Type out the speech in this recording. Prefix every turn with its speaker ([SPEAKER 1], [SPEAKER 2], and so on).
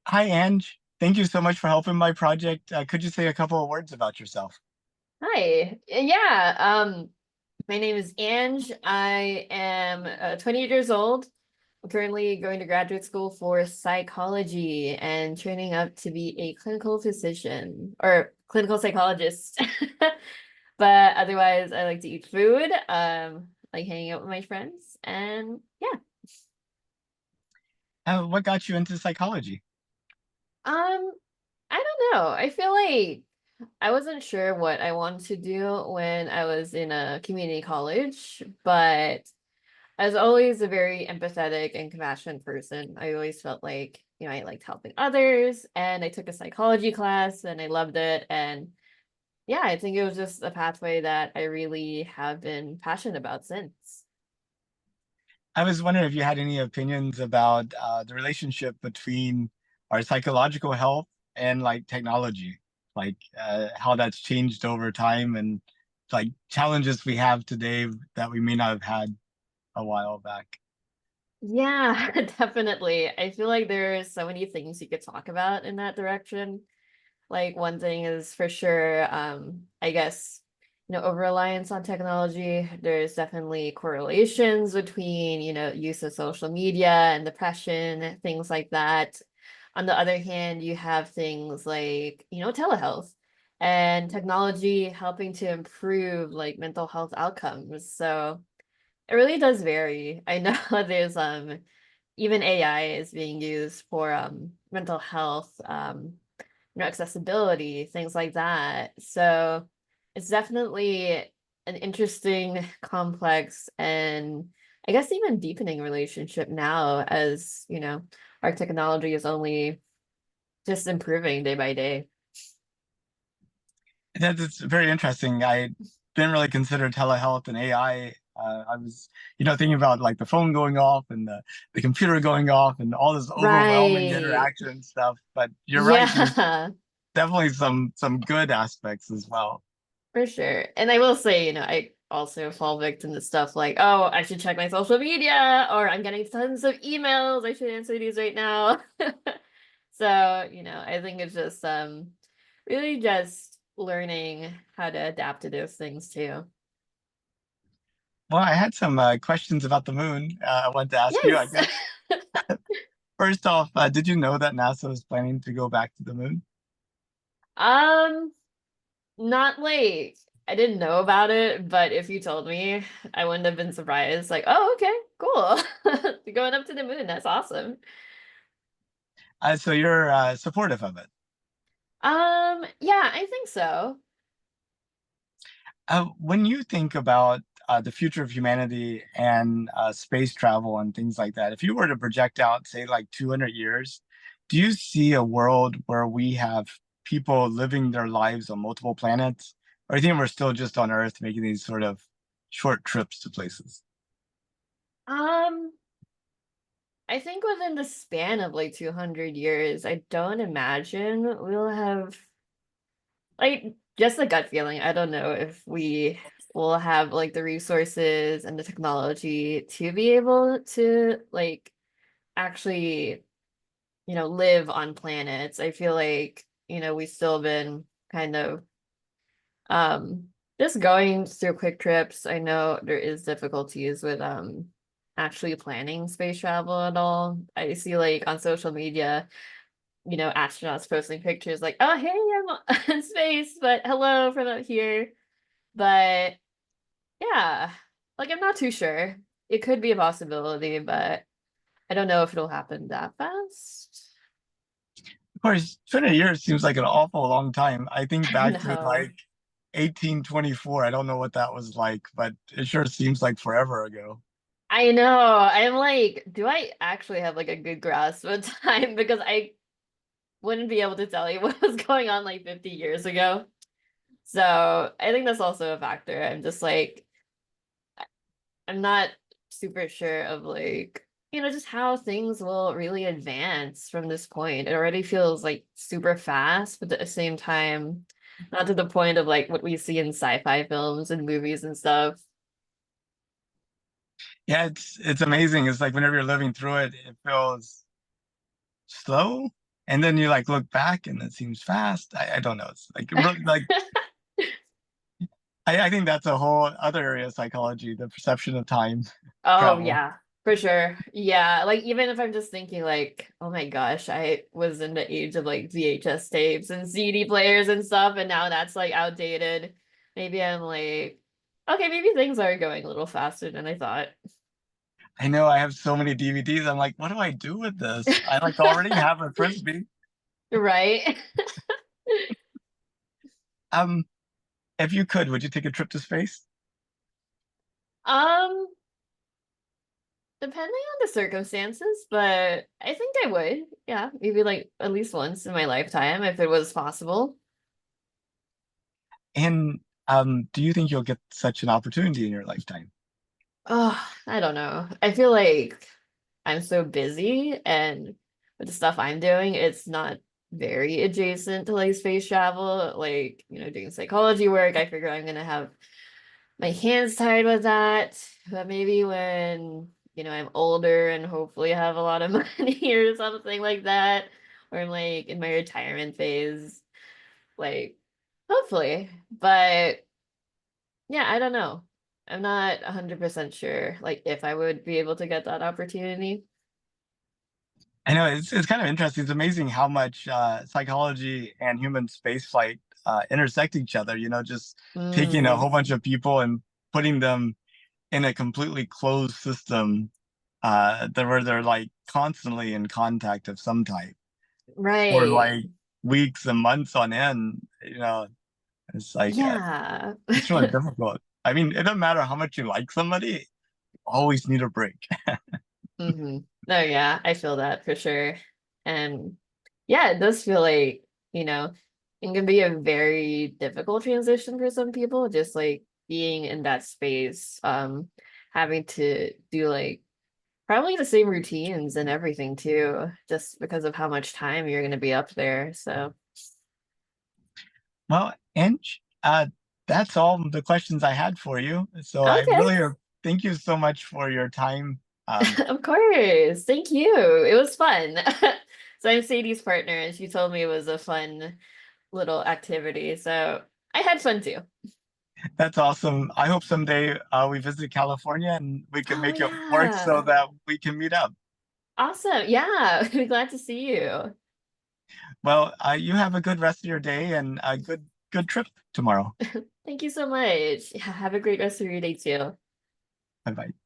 [SPEAKER 1] Hi, Ange. Thank you so much for helping my project. Could you say a couple of words about yourself?
[SPEAKER 2] Hi. Yeah. My name is Ange. I am 28 years old. I'm currently going to graduate school for psychology and training up to be a clinical physician or clinical psychologist. But otherwise, I like to eat food, like hanging out with my friends, and yeah.
[SPEAKER 1] What got you into psychology?
[SPEAKER 2] Um, I don't know. I feel like I wasn't sure what I wanted to do when I was in a community college, but I was always a very empathetic and compassionate person. I always felt like, I liked helping others, and I took a psychology class and I loved it. And yeah, I think it was just a pathway that I really have been passionate about since.
[SPEAKER 1] I was wondering if you had any opinions about the relationship between our psychological health and like technology, like how that's changed over time and like challenges we have today that we may not have had a while back.
[SPEAKER 2] Yeah, definitely. I feel like there's so many things you could talk about in that direction. Like one thing is for sure, I guess, over-reliance on technology. There's definitely correlations between, use of social media and depression, things like that. On the other hand, you have things like, telehealth and technology helping to improve like mental health outcomes. So it really does vary. I know there's even AI is being used for mental health accessibility, things like that. So it's definitely an interesting, complex, and I guess even deepening relationship now as, our technology is only just improving day by day.
[SPEAKER 1] That's very interesting. I didn't really consider telehealth and AI. I was, thinking about like the phone going off and the computer going off and all this overwhelming
[SPEAKER 2] Right.
[SPEAKER 1] interaction stuff. But you're right, there's
[SPEAKER 2] Yeah,
[SPEAKER 1] definitely some good aspects as well.
[SPEAKER 2] for sure. And I will say, I also fall victim to stuff like, oh, I should check my social media, or I'm getting tons of emails. I should answer these right now. So, I think it's just really just learning how to adapt to those things too.
[SPEAKER 1] Well, I had some questions about the moon. I wanted to ask you, I
[SPEAKER 2] Yes.
[SPEAKER 1] guess. First off, did you know that NASA is planning to go back to the moon?
[SPEAKER 2] Um, Not like I didn't know about it, but if you told me, I wouldn't have been surprised. Like, oh, okay, cool. Going up to the moon, that's awesome.
[SPEAKER 1] So you're supportive of it.
[SPEAKER 2] Yeah, I think so.
[SPEAKER 1] When you think about the future of humanity and space travel and things like that, if you were to project out, say, like 200 years, do you see a world where we have people living their lives on multiple planets? Or do you think we're still just on Earth making these sort of short trips to places?
[SPEAKER 2] Um, I think within the span of like 200 years, I don't imagine we'll have like just a gut feeling. I don't know if we will have like the resources and the technology to be able to like actually, live on planets. I feel like, we've still been kind of um just going through quick trips. I know there is difficulties with actually planning space travel at all. I see like on social media, astronauts posting pictures like, oh hey, I'm in space, but hello from out here. But yeah, like I'm not too sure. It could be a possibility, but I don't know if it'll happen that fast.
[SPEAKER 1] Of course, 200 years seems like an awful long time. I think
[SPEAKER 2] I
[SPEAKER 1] back to
[SPEAKER 2] know.
[SPEAKER 1] like 1824. I don't know what that was like, but it sure seems like forever ago.
[SPEAKER 2] I know. I'm like, do I actually have like a good grasp of time? Because I wouldn't be able to tell you what was going on like 50 years ago. So I think that's also a factor. I'm just like, I'm not super sure of like, just how things will really advance from this point. It already feels like super fast, but at the same time, not to the point of like what we see in sci-fi films and movies and stuff.
[SPEAKER 1] Yeah, it's amazing. It's like whenever you're living through it, it feels slow, and then you like look back and it seems fast. I don't know. It's like like I think that's a whole other area of psychology, the perception of time
[SPEAKER 2] Oh
[SPEAKER 1] travel.
[SPEAKER 2] yeah, for sure. Yeah, like even if I'm just thinking like, oh my gosh, I was in the age of like VHS tapes and CD players and stuff, and now that's like outdated. Maybe I'm like, okay, maybe things are going a little faster than I thought.
[SPEAKER 1] I know I have so many DVDs. I'm like, what do I do with this? I like already have a frisbee.
[SPEAKER 2] Right?
[SPEAKER 1] Um, if you could, would you take a trip to space?
[SPEAKER 2] Um, Depending on the circumstances, but I think I would. Yeah, maybe like at least once in my lifetime if it was possible.
[SPEAKER 1] And do you think you'll get such an opportunity in your lifetime?
[SPEAKER 2] Oh, I don't know. I feel like I'm so busy and with the stuff I'm doing, it's not very adjacent to like space travel. Like, doing psychology work, I figure I'm gonna have my hands tied with that. But maybe when, I'm older and hopefully have a lot of money or something like that, or I'm like in my retirement phase, like hopefully. But yeah, I don't know. I'm not 100% sure like if I would be able to get that opportunity.
[SPEAKER 1] I know it's kind of interesting. It's amazing how much psychology and human spaceflight intersect each other. You know, just taking a
[SPEAKER 2] Mm,
[SPEAKER 1] whole bunch of people and putting them in a completely closed system where they're like constantly in contact of some type for
[SPEAKER 2] right.
[SPEAKER 1] like weeks and months on end. You know, it's like
[SPEAKER 2] Yeah.
[SPEAKER 1] it's really difficult. I mean, it doesn't matter how much you like somebody, you always need a break.
[SPEAKER 2] No, yeah, I feel that for sure. And yeah, it does feel like, it can be a very difficult transition for some people, just like being in that space, having to do like probably the same routines and everything too, just because of how much time you're going to be up there. So,
[SPEAKER 1] Well, Ange, that's all the questions I had for you. So I
[SPEAKER 2] okay.
[SPEAKER 1] really thank you so much for your time.
[SPEAKER 2] Of course. Thank you. It was fun. So I'm Sadie's partner, and she told me it was a fun little activity. So I had fun too.
[SPEAKER 1] That's awesome. I hope someday we visit California and we can
[SPEAKER 2] Oh
[SPEAKER 1] make it work so
[SPEAKER 2] yeah.
[SPEAKER 1] that we can meet up.
[SPEAKER 2] Awesome. Yeah. Glad to see you.
[SPEAKER 1] Well, you have a good rest of your day and a good trip tomorrow.
[SPEAKER 2] Thank you so much. Yeah, have a great rest of your day too.
[SPEAKER 1] Bye bye.